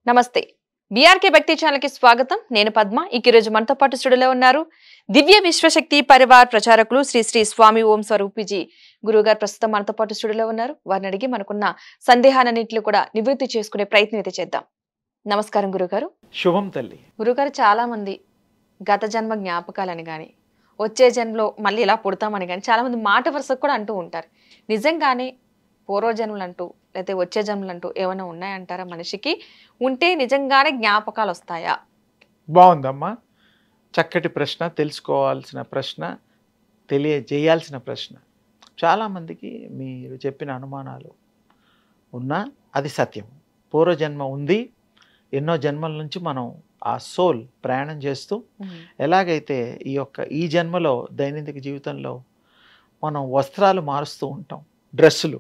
నమస్తే. బీఆర్కే భక్తి ఛానల్ కి స్వాగతం. నేను పద్మ. ఈ రోజు మనతో పాటు స్టూడియోలో ఉన్నారు దివ్య విశ్వశక్తి పరివార్ ప్రచారకులు శ్రీ శ్రీ స్వామి ఓం స్వరూపిజీ గురుగారు ప్రస్తుతం మనతో పాటు స్టూడియోలో ఉన్నారు. వారిని అడిగి మనకున్న సందేహాలన్నింటినీ కూడా నివృత్తి చేసుకునే ప్రయత్నం అయితే చేద్దాం. నమస్కారం గురుగారు. శుభం తల్లి. గురుగారు, చాలా మంది గత జన్మ జ్ఞాపకాలని గాని వచ్చే జన్మలో మళ్ళీ ఇలా పుడతామని కానీ చాలా మంది మాట వరుసకు కూడా అంటూ ఉంటారు. నిజంగానే పూర్వజన్మలు అంటూ లేకపోతే వచ్చే జన్మలు అంటూ ఏమైనా ఉన్నాయంటారా మనిషికి? ఉంటే నిజంగానే జ్ఞాపకాలు వస్తాయా? బాగుందమ్మా, చక్కటి ప్రశ్న, తెలుసుకోవాల్సిన ప్రశ్న, తెలియజేయాల్సిన ప్రశ్న. చాలామందికి మీరు చెప్పిన అనుమానాలు ఉన్నా అది సత్యం. పూర్వజన్మ ఉంది. ఎన్నో జన్మల నుంచి మనం ఆ సోల్ ప్రయాణం చేస్తూ ఎలాగైతే ఈ జన్మలో దైనందిక జీవితంలో మనం వస్త్రాలు మారుస్తూ ఉంటాం, డ్రెస్సులు,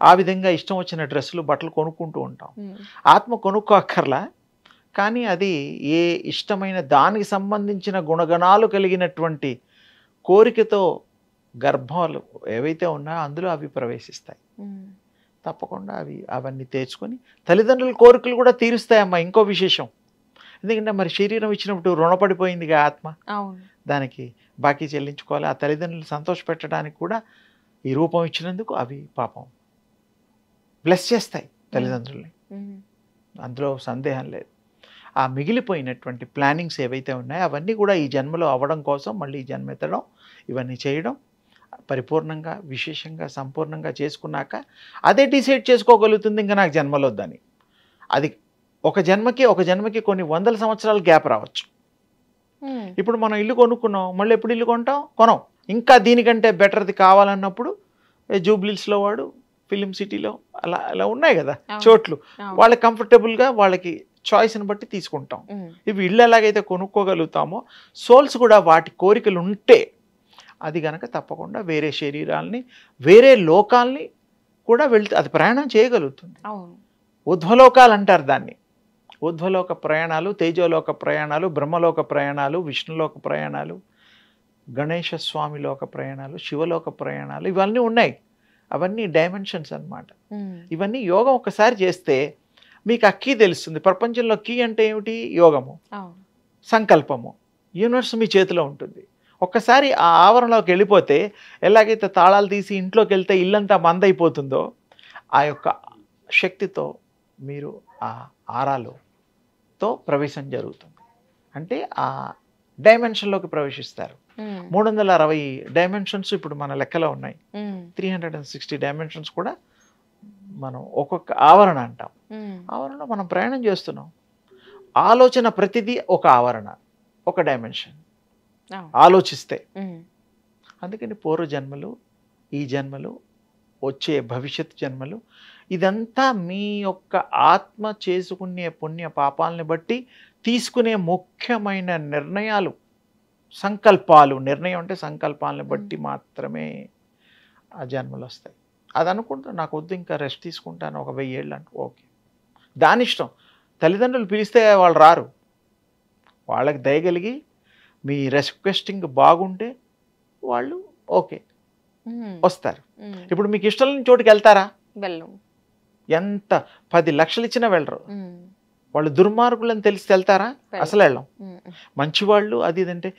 ఆ విధంగా ఇష్టం వచ్చిన డ్రెస్సులు బట్టలు కొనుక్కుంటూ ఉంటాం. ఆత్మ కొనుక్కోక్కర్లా, కానీ అది ఏ ఇష్టమైన దానికి సంబంధించిన గుణగణాలు కలిగినటువంటి కోరికతో గర్భాలు ఏవైతే ఉన్నాయో అందులో అవి ప్రవేశిస్తాయి. తప్పకుండా అవన్నీ తెచ్చుకొని తల్లిదండ్రుల కోరికలు కూడా తీరుస్తాయమ్మా. ఇంకో విశేషం, ఎందుకంటే మరి శరీరం ఇచ్చినప్పుడు రుణపడిపోయిందిగా ఆత్మ, దానికి బాకీ చెల్లించుకోవాలి. ఆ తల్లిదండ్రులు సంతోషపెట్టడానికి కూడా ఈ రూపం ఇచ్చినందుకు అవి పాపం బ్లెస్ చేస్తాయి తల్లిదండ్రుల్ని, అందులో సందేహం లేదు. ఆ మిగిలిపోయినటువంటి ప్లానింగ్స్ ఏవైతే ఉన్నాయో అవన్నీ కూడా ఈ జన్మలో అవ్వడం కోసం మళ్ళీ ఈ జన్మ ఎత్తడం, ఇవన్నీ చేయడం, పరిపూర్ణంగా విశేషంగా సంపూర్ణంగా చేసుకున్నాక అదే డిసైడ్ చేసుకోగలుగుతుంది ఇంకా నాకు జన్మలో వద్దని. అది ఒక జన్మకి కొన్ని వందల సంవత్సరాల గ్యాప్ రావచ్చు. ఇప్పుడు మనం ఇల్లు కొనుక్కున్నాం, మళ్ళీ ఎప్పుడు ఇల్లు కొనం, ఇంకా దీనికంటే బెటర్ది కావాలన్నప్పుడు జూబ్లీస్లో వాడు, ఫిలిం సిటీలో అలా ఉన్నాయి కదా చోట్లు, వాళ్ళకి కంఫర్టబుల్గా వాళ్ళకి చాయిస్ని బట్టి తీసుకుంటాం. ఇవి ఇల్లు ఎలాగైతే కొనుక్కోగలుగుతామో సోల్స్ కూడా వాటి కోరికలు ఉంటే అది కనుక తప్పకుండా వేరే శరీరాల్ని, వేరే లోకాల్ని కూడా అది ప్రయాణం చేయగలుగుతుంది. ఉధ్వలోకాలు అంటారు దాన్ని. ఉధ్వలోక ప్రయాణాలు, తేజోలోక ప్రయాణాలు, బ్రహ్మలోక ప్రయాణాలు, విష్ణులోక ప్రయాణాలు, గణేశ స్వామి లోక ప్రయాణాలు, శివలోక ప్రయాణాలు, ఇవన్నీ ఉన్నాయి. అవన్నీ డైమెన్షన్స్ అన్నమాట. ఇవన్నీ యోగం ఒక్కసారి చేస్తే మీకు ఆ కీ తెలుస్తుంది. ప్రపంచంలో కీ అంటే ఏమిటి? యోగము, సంకల్పము. యూనివర్స్ మీ చేతిలో ఉంటుంది. ఒక్కసారి ఆ ఆవరణలోకి వెళ్ళిపోతే, ఎలాగైతే తాళాలు తీసి ఇంట్లోకి వెళ్తే ఇల్లంతా మందైపోతుందో ఆ యొక్క శక్తితో మీరు ఆ ఆరాలోతో ప్రవేశం జరుగుతుంది. అంటే ఆ డైమెన్షన్లోకి ప్రవేశిస్తారు. 360 డైమెన్షన్స్ ఇప్పుడు మన లెక్కలో ఉన్నాయి. 360 డైమెన్షన్స్ కూడా మనం ఒక్కొక్క ఆవరణ అంటాం. ఆవరణలో మనం ప్రయాణం చేస్తున్నాం. ఆలోచన ప్రతిదీ ఒక ఆవరణ, ఒక డైమెన్షన్. ఆలోచిస్తే అందుకని పూర్వజన్మలు, ఈ జన్మలు, వచ్చే భవిష్యత్ జన్మలు, ఇదంతా మీ యొక్క ఆత్మ చేసుకునే పుణ్య పాపాలని బట్టి తీసుకునే ముఖ్యమైన నిర్ణయాలు, సంకల్పాలు. నిర్ణయం అంటే సంకల్పాలని బట్టి మాత్రమే ఆ జన్మలు వస్తాయి. అది అనుకుంటా నాకు వద్దు, ఇంకా రెస్ట్ తీసుకుంటాను ఒక 1000 ఏళ్ళు అంటే ఓకే, దాని ఇష్టం. తల్లిదండ్రులు పిలిస్తే వాళ్ళు రారు. వాళ్ళకి దయగలిగి మీ రిక్వెస్టింగ్ బాగుంటే వాళ్ళు ఓకే వస్తారు. ఇప్పుడు మీకు ఇష్టం లేని చోటుకి వెళ్తారా? ఎంత 10 లక్షలు ఇచ్చినా వెళ్ళరు. వాళ్ళు దుర్మార్గులని తెలిసి వెళ్తారా? అసలు వెళ్ళం. మంచివాళ్ళు అది ఇదంటే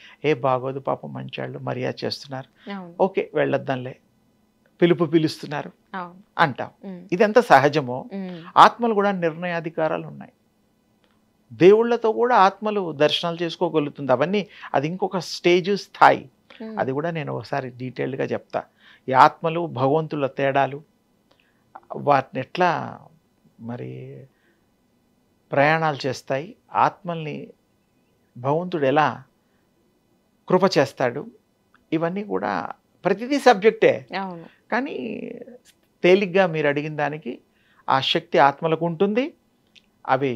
బాగోదు పాపం, మంచివాళ్ళు మర్యాద చేస్తున్నారు, ఓకే వెళ్ళొద్దాంలే, పిలుస్తున్నారు అంటాం. ఇదెంత సహజమో ఆత్మలు కూడా నిర్ణయాధికారాలు ఉన్నాయి. దేవుళ్ళతో కూడా ఆత్మలు దర్శనాలు చేసుకోగలుగుతుంది. అవన్నీ అది ఇంకొక స్టేజ్, స్థాయి. అది కూడా నేను ఒకసారి డీటెయిల్డ్గా చెప్తా. ఈ ఆత్మలు భగవంతుల తేడాలు, వాటిని ఎట్లా మరి ప్రయాణాలు చేస్తాయి, ఆత్మల్ని భగవంతుడు ఎలా కృప చేస్తాడు, ఇవన్నీ కూడా ప్రతిదీ సబ్జెక్టే. కానీ తేలిగ్గా మీరు అడిగిన దానికి ఆ శక్తి ఆత్మలకు ఉంటుంది. అవి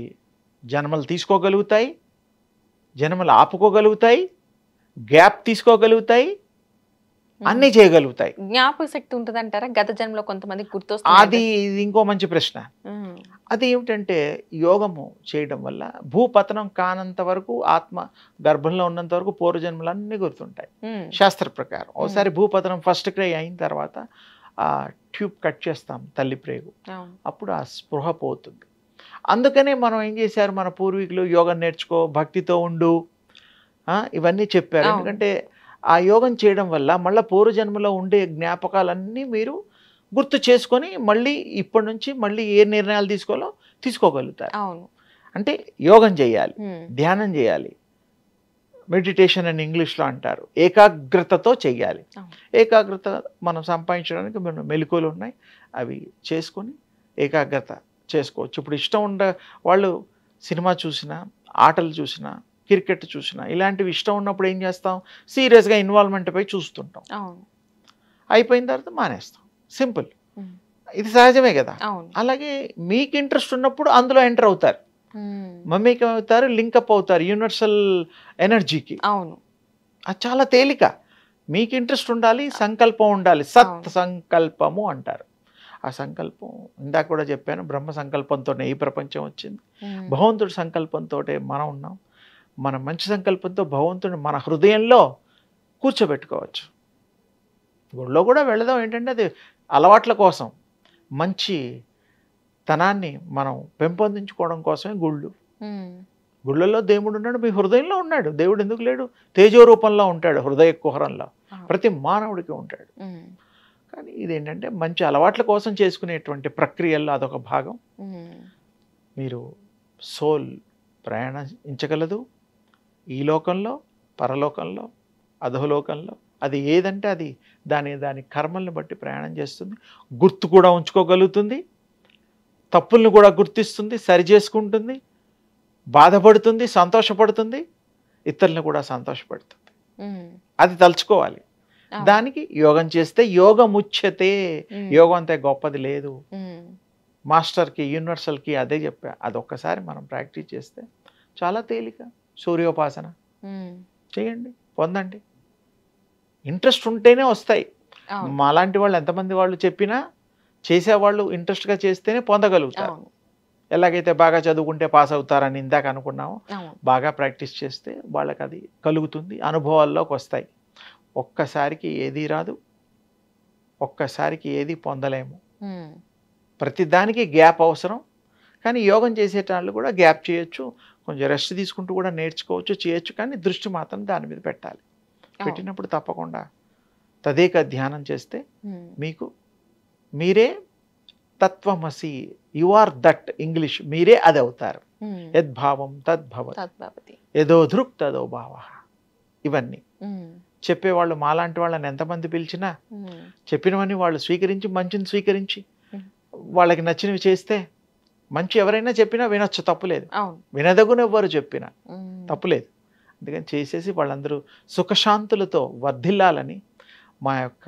జన్మలు తీసుకోగలుగుతాయి, జన్మలు ఆపుకోగలుగుతాయి, గ్యాప్ తీసుకోగలుగుతాయి, అన్నీ చేయగలుగుతాయి. జ్ఞాపక శక్తి ఉంటుంది అంటారా? గత జన్మలో కొంతమంది అది ఇంకో మంచి ప్రశ్న. అది ఏమిటంటే యోగము చేయడం వల్ల భూపతనం కానంత వరకు, ఆత్మ గర్భంలో ఉన్నంత వరకు పూర్వజన్మలన్నీ గుర్తుంటాయి శాస్త్ర ప్రకారం. ఒకసారి భూపతనం ఫస్ట్ క్రై అయిన తర్వాత ఆ ట్యూబ్ కట్ చేస్తాం తల్లి ప్రేగు, అప్పుడు ఆ స్పృహ పోతుంది. అందుకనే మనం ఏం చేశారు, మన పూర్వీకులు యోగం నేర్చుకో, భక్తితో ఉండు, ఇవన్నీ చెప్పారు. అవును. ఎందుకంటే ఆ యోగం చేయడం వల్ల మళ్ళీ పూర్వజన్మలో ఉండే జ్ఞాపకాలన్నీ మీరు గుర్తు చేసుకొని మళ్ళీ ఇప్పటి నుంచి మళ్ళీ ఏ నిర్ణయాలు తీసుకోగలుగుతారు. అవును. అంటే యోగం చేయాలి, ఉమ్. ధ్యానం చేయాలి, మెడిటేషన్ అని ఇంగ్లీష్లో అంటారు, ఏకాగ్రతతో చెయ్యాలి. అవును. ఏకాగ్రత మనం సంపాదించడానికి మన మెలకువలు ఉన్నాయి, అవి చేసుకొని ఏకాగ్రత చేసుకోవచ్చు. ఇప్పుడు ఇష్టం ఉండే వాళ్ళు సినిమా చూసినా, ఆటలు చూసినా, క్రికెట్ చూసినా, ఇలాంటివి ఇష్టం ఉన్నప్పుడు ఏం చేస్తాం, సీరియస్గా ఇన్వాల్వ్మెంట్ పై చూస్తుంటాం, అవును. అయిపోయిన తర్వాత మానేస్తాం. సింపుల్, ఉమ్. ఇది సహజమే కదా. అవును. అలాగే మీకు ఇంట్రెస్ట్ ఉన్నప్పుడు అందులో ఎంటర్ అవుతారు, ఉమ్. మమ్మీకి అవుతారు, లింకప్ అవుతారు యూనివర్సల్ ఎనర్జీకి. అవును. అది చాలా తేలిక. మీకు ఇంట్రెస్ట్ ఉండాలి, సంకల్పం ఉండాలి, సత్ సంకల్పము అంటారు. ఆ సంకల్పం ఇందాక కూడా చెప్పాను, బ్రహ్మ సంకల్పంతోనే ఈ ప్రపంచం వచ్చింది, ఉమ్. భగవంతుడి సంకల్పంతో మనం ఉన్నాం. మన మంచి సంకల్పంతో భగవంతుడిని మన హృదయంలో కూర్చోబెట్టుకోవచ్చు. గుళ్ళో కూడా వెళదాం, ఏంటంటే అది అలవాట్ల కోసం, మంచి తనాన్ని మనం పెంపొందించుకోవడం కోసమే గుళ్ళు. ఉమ్. గుళ్ళల్లో దేవుడు ఉన్నాడు, మీ హృదయంలో ఉన్నాడు. దేవుడు ఎందుకు లేడు? తేజో రూపంలో ఉంటాడు, హృదయ కుహరంలో అవును. ప్రతి మానవుడికి ఉంటాడు. ఉమ్. కానీ ఇదేంటంటే మంచి అలవాట్ల కోసం చేసుకునేటువంటి ప్రక్రియల్లో అదొక భాగం. ఉమ్. మీరు సోల్ ప్రయాణించగలదు ఈ లోకంలో, పరలోకంలో, అధోలోకంలో. అది ఏదంటే అది దాని కర్మల్ని బట్టి ప్రయాణం చేస్తుంది. గుర్తు కూడా ఉంచుకోగలుగుతుంది, తప్పుల్ని కూడా గుర్తిస్తుంది, సరి చేసుకుంటుంది, బాధపడుతుంది, సంతోషపడుతుంది, ఇతరులను కూడా సంతోషపడుతుంది. ఉమ్. అది తలుచుకోవాలి. అవును. దానికి యోగం చేస్తే యోగముచ్యతే. ఉమ్. యోగం అంతే గొప్పది లేదు. ఉమ్. మాస్టర్కి, యూనివర్సల్కి అదే చెప్పా. అదొక్కసారి మనం ప్రాక్టీస్ చేస్తే చాలా తేలిక. సూర్యోపాసన ఉమ్. చేయండి, పొందండి. ఇంట్రెస్ట్ ఉంటేనే వస్తాయి. అవును. మాలాంటి వాళ్ళు ఎంతమంది వాళ్ళు చెప్పినా చేసేవాళ్ళు ఇంట్రెస్ట్గా చేస్తేనే పొందగలుగుతారు. అవును. ఎలాగైతే బాగా చదువుకుంటే పాస్ అవుతారని ఇందాక అనుకున్నామో, అవును. బాగా ప్రాక్టీస్ చేస్తే వాళ్ళకి అది కలుగుతుంది, అనుభవాల్లోకి వస్తాయి. ఒక్కసారికి ఏదీ రాదు, ఒక్కసారికి ఏది పొందలేము. ఉమ్. ప్రతిదానికి గ్యాప్ అవసరం. కానీ యోగం చేసేటాళ్ళు కూడా గ్యాప్ చేయొచ్చు, కొంచెం రెస్ట్ తీసుకుంటూ కూడా నేర్చుకోవచ్చు, చేయొచ్చు. కానీ దృష్టి మాత్రం దాని మీద పెట్టాలి. పెట్టినప్పుడు తప్పకుండా తదేక ధ్యానం చేస్తే ఉమ్. మీకు మీరే తత్వమసి, యు ఆర్ దట్. ఇంగ్లీష్, మీరే అది అవుతారు. ఉమ్. యద్భావం తద్భవతి, తద్భవతి. యదో దృక్ తదో భావ. ఇవన్నీ ఉమ్. చెప్పేవాళ్ళు మాలాంటి వాళ్ళని ఎంతమంది పిలిచినా ఉమ్. చెప్పినవన్నీ వాళ్ళు స్వీకరించి, మంచిని స్వీకరించి ఉమ్. వాళ్ళకి నచ్చినవి చేస్తే, మంచి ఎవరైనా చెప్పినా వినొచ్చు, తప్పులేదు. అవును. వినదగునెవ్వరు చెప్పినా ఉమ్. తప్పులేదు. అందుకని చేసేసి వాళ్ళందరూ సుఖశాంతులతో వర్ధిల్లాలని మా యొక్క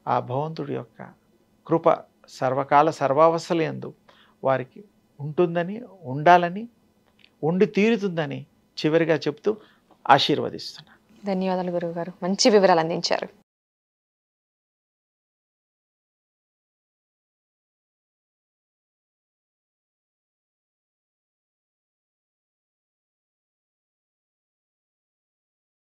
ఆ భగవంతుడి యొక్క కృప సర్వకాల సర్వావస్థలందు వారికి ఉంటుందని, ఉండాలని, ఉండి తీరుతుందని చివరిగా చెప్తూ ఆశీర్వదిస్తున్నాను. ధన్యవాదాలు గురువు గారు, మంచి వివరాలు అందించారు.